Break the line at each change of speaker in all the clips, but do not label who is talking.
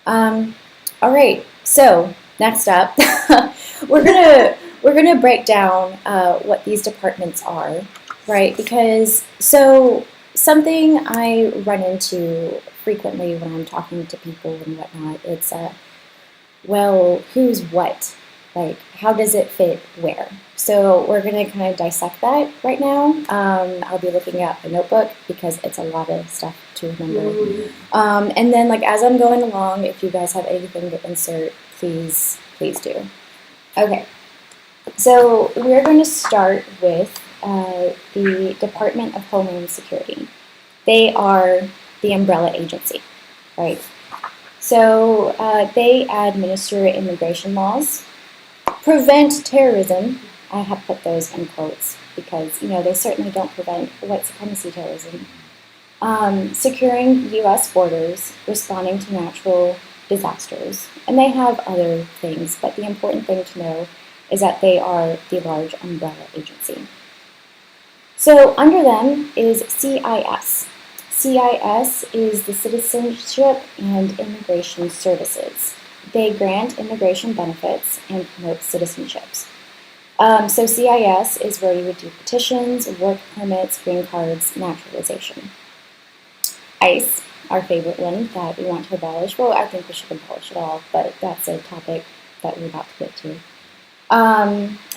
All right. So next up, we're gonna break down what these departments are, right? Because something I run into frequently when I'm talking to people and whatnot, it's well, who's what? Like, how does it fit where? So we're going to kind of dissect that right now. I'll be looking at a notebook because it's a lot of stuff to remember. And then, like, as I'm going along, if you guys have anything to insert, please do. Okay, so we're going to start with the Department of Homeland Security. They are the umbrella agency, right? So they administer immigration laws, prevent terrorism. I have put those in quotes because they certainly don't prevent white supremacy terrorism. Securing U.S. borders, responding to natural disasters, and they have other things. But the important thing to know is that they are the large umbrella agency. So under them is CIS. CIS is the Citizenship and Immigration Services. They grant immigration benefits and promote citizenships. So CIS is where you would do petitions, work permits, green cards, naturalization. ICE, our favorite one that we want to abolish. Well, I think we should abolish it all, but that's a topic that we're about to get to.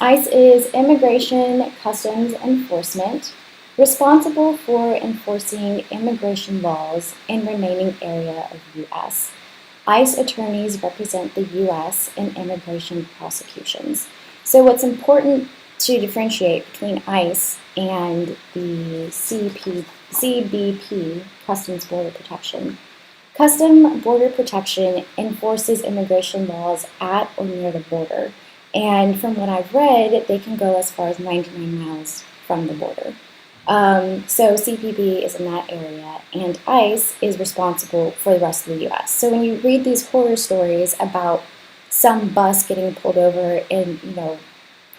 ICE is Immigration Customs Enforcement, responsible for enforcing immigration laws in remaining area of U.S. ICE attorneys represent the U.S. in immigration prosecutions. So what's important to differentiate between ICE and the CBP, Customs Border Protection. Custom Border Protection enforces immigration laws at or near the border. And from what I've read, they can go as far as 99 miles from the border. So CBP is in that area, and ICE is responsible for the rest of the U.S. So when you read these horror stories about some bus getting pulled over in,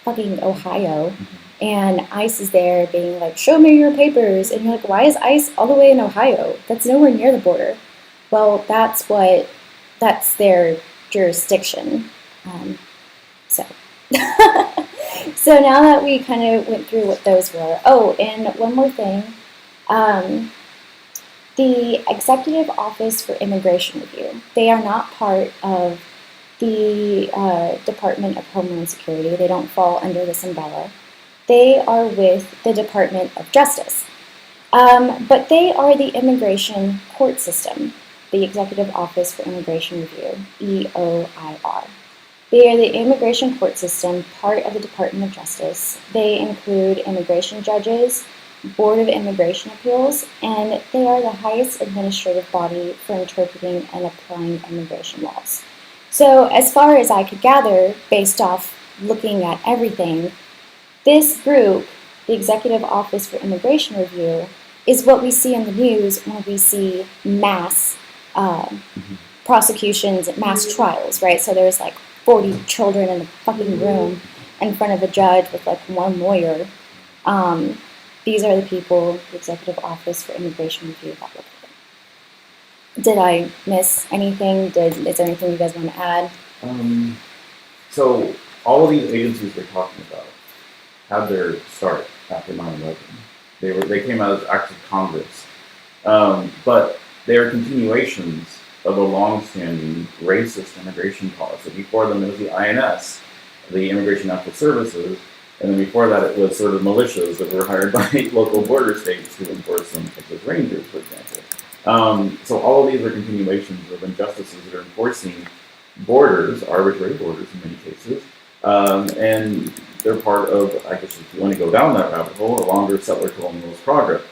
fucking Ohio, and ICE is there being like, show me your papers, and you're like, why is ICE all the way in Ohio? That's nowhere near the border. Well, that's their jurisdiction. So now that we kind of went through what those were. Oh, and one more thing. The Executive Office for Immigration Review. They are not part of the Department of Homeland Security. They don't fall under this umbrella. They are with the Department of Justice. But they are the immigration court system, the Executive Office for Immigration Review, EOIR. They are the immigration court system, part of the Department of Justice. They include immigration judges, Board of Immigration Appeals, and they are the highest administrative body for interpreting and applying immigration laws. So as far as I could gather, based off looking at everything, this group, the Executive Office for Immigration Review, is what we see in the news when we see mass prosecutions, mass trials, right? So there's like 40 children in a fucking room in front of a judge with like one lawyer. These are the people, the Executive Office for Immigration Review, that look at them. Did I miss anything? Is there anything you guys want to add?
So all of these agencies we're talking about had their start after 9/11. They came out as acts of Congress, but they are continuations of a long-standing racist immigration policy. Before them, it was the INS, the Immigration Natural Services, and then before that, it was sort of militias that were hired by local border states to enforce them, such as Rangers, for example. So all of these are continuations of injustices that are enforcing borders, arbitrary borders in many cases, and they're part of, I guess if you want to go down that rabbit hole, a longer settler colonialist project,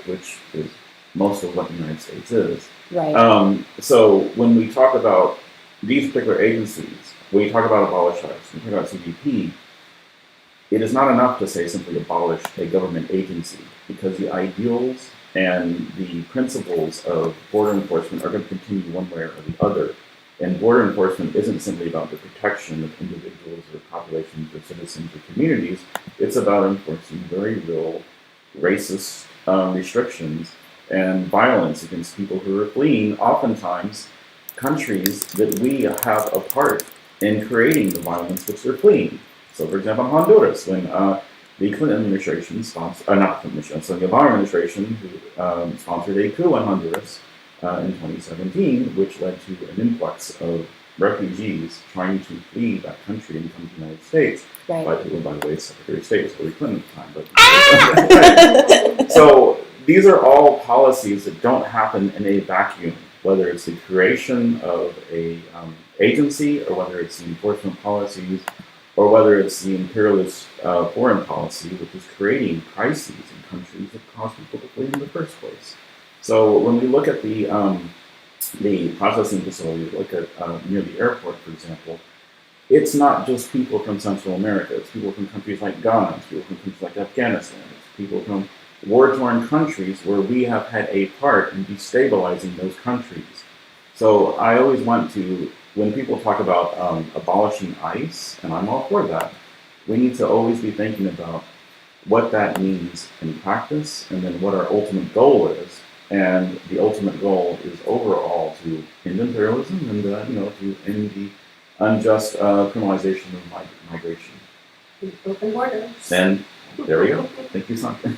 which is most of what the United States is.
Right.
So when we talk about these particular agencies, when we talk about abolish ICE, when we talk about CBP, it is not enough to say simply abolish a government agency, because the ideals and the principles of border enforcement are going to continue one way or the other. And border enforcement isn't simply about the protection of individuals or populations or citizens or communities. It's about enforcing very real racist restrictions and violence against people who are fleeing, oftentimes countries that we have a part in creating the violence which they're fleeing. So, for example, Honduras, when the Clinton administration sponsored, not Clinton administration, so the Obama administration who sponsored a coup in Honduras in 2017, which led to an influx of refugees trying to flee that country and come to the United States.
Right.
By the way, Secretary of State was Hillary Clinton at the time. But so these are all policies that don't happen in a vacuum, whether it's the creation of a agency, or whether it's the enforcement policies, or whether it's the imperialist foreign policy, which is creating crises in countries that cause people to flee in the first place. So when we look at the processing facility, look at near the airport, for example, it's not just people from Central America. It's people from countries like Ghana. It's people from countries like Afghanistan. It's people from war-torn countries where we have had a part in destabilizing those countries. So I always want to, when people talk about abolishing ICE, and I'm all for that, we need to always be thinking about what that means in practice, and then what our ultimate goal is. And the ultimate goal is overall to end imperialism and to end the unjust criminalization of migration.
Open borders.
And there we go. Thank you, Sandra.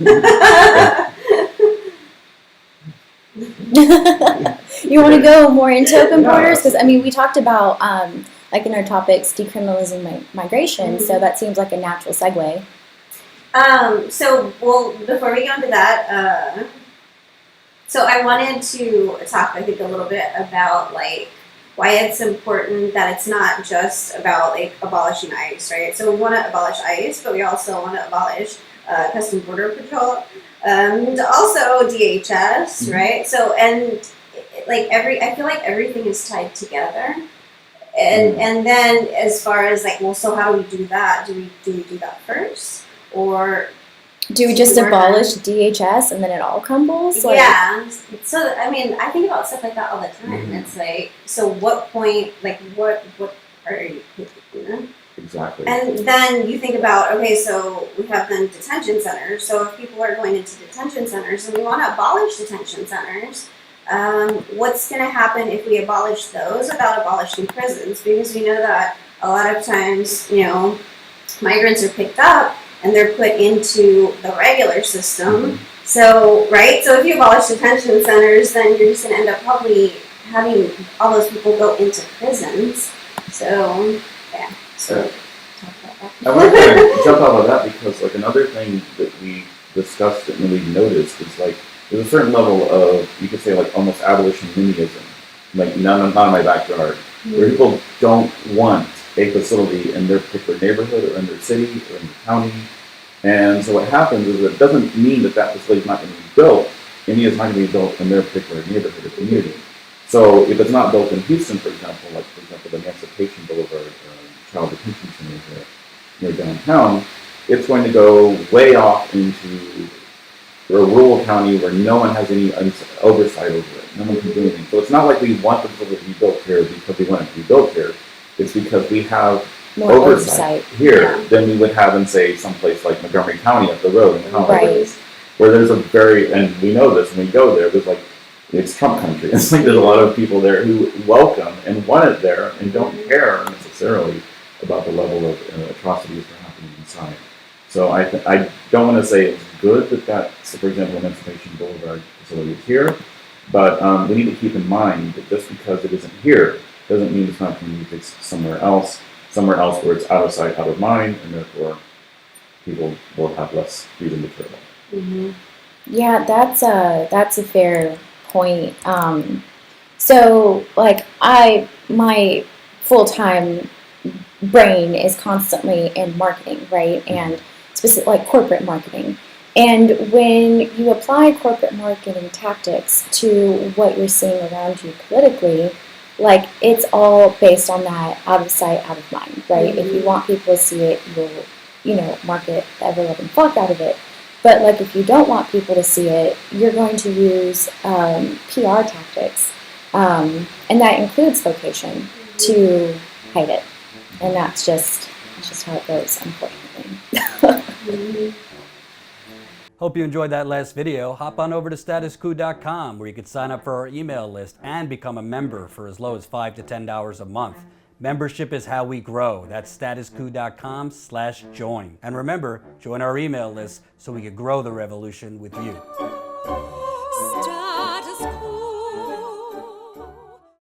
You want to go more into open borders? Because, I mean, we talked about, like in our topics, decriminalizing migration, so that seems like a natural segue.
Before we go into that, so I wanted to talk, I think, a little bit about, like, why it's important that it's not just about, like, abolishing ICE, right? So we want to abolish ICE, but we also want to abolish Custom Border Patrol, and also DHS, right? So, and, like, I feel like everything is tied together. And then as far as, like, well, so how do we do that? Do we do that first? Or
do we just abolish DHS and then it all crumbles? Like,
yeah. So, I mean, I think about stuff like that all the time. It's like, so what point, like, what are you picking?
Exactly.
And then you think about, okay, so we have then detention centers. So if people are going into detention centers and we want to abolish detention centers, what's going to happen if we abolish those without abolishing prisons? Because we know that a lot of times, migrants are picked up and they're put into the regular system. So, right? So if you abolish detention centers, then you're just going to end up probably having all those people go into prisons. So, yeah. So, talk about that.
I want to jump out of that because, like, another thing that we discussed and we noticed is, like, there's a certain level of, you could say, like, almost abolitionism, like, not in my backyard, where people don't want a facility in their particular neighborhood or in their city or in their county. And so what happens is it doesn't mean that facility is not going to be built. It means it's not going to be built in their particular neighborhood or community. So if it's not built in Houston, for example, the Emancipation Boulevard Child Detention Center near downtown, it's going to go way off into a rural county where no one has any oversight over it. No one can do anything. So it's not like we want the facility to be built here because we want it to be built here. It's because we have
more
oversight here than we would have in, say, someplace like Montgomery County up the road in Colorado, where there's and we know this when we go there, there's, like, it's Trump country. It's like there's a lot of people there who welcome and want it there and don't care necessarily about the level of atrocities that are happening inside. So I don't want to say it's good that for example, Emancipation Boulevard facility is here, but we need to keep in mind that just because it isn't here doesn't mean it's not going to be fixed somewhere else where it's out of sight, out of mind, and therefore people will have less freedom to travel.
Yeah, that's a fair point. So, like, my full-time brain is constantly in marketing, right? And specific, like, corporate marketing. And when you apply corporate marketing tactics to what you're seeing around you politically, like, it's all based on that out of sight, out of mind, right? If you want people to see it, you'll, market the ever-loving fuck out of it. But, like, if you don't want people to see it, you're going to use PR tactics. And that includes location to hide it. And that's just how it goes, unfortunately.
Hope you enjoyed that last video. Hop on over to statuscoup.com where you can sign up for our email list and become a member for as low as $5 to $10 a month. Membership is how we grow. That's statuscoup.com/join. And remember, join our email list so we can grow the revolution with you.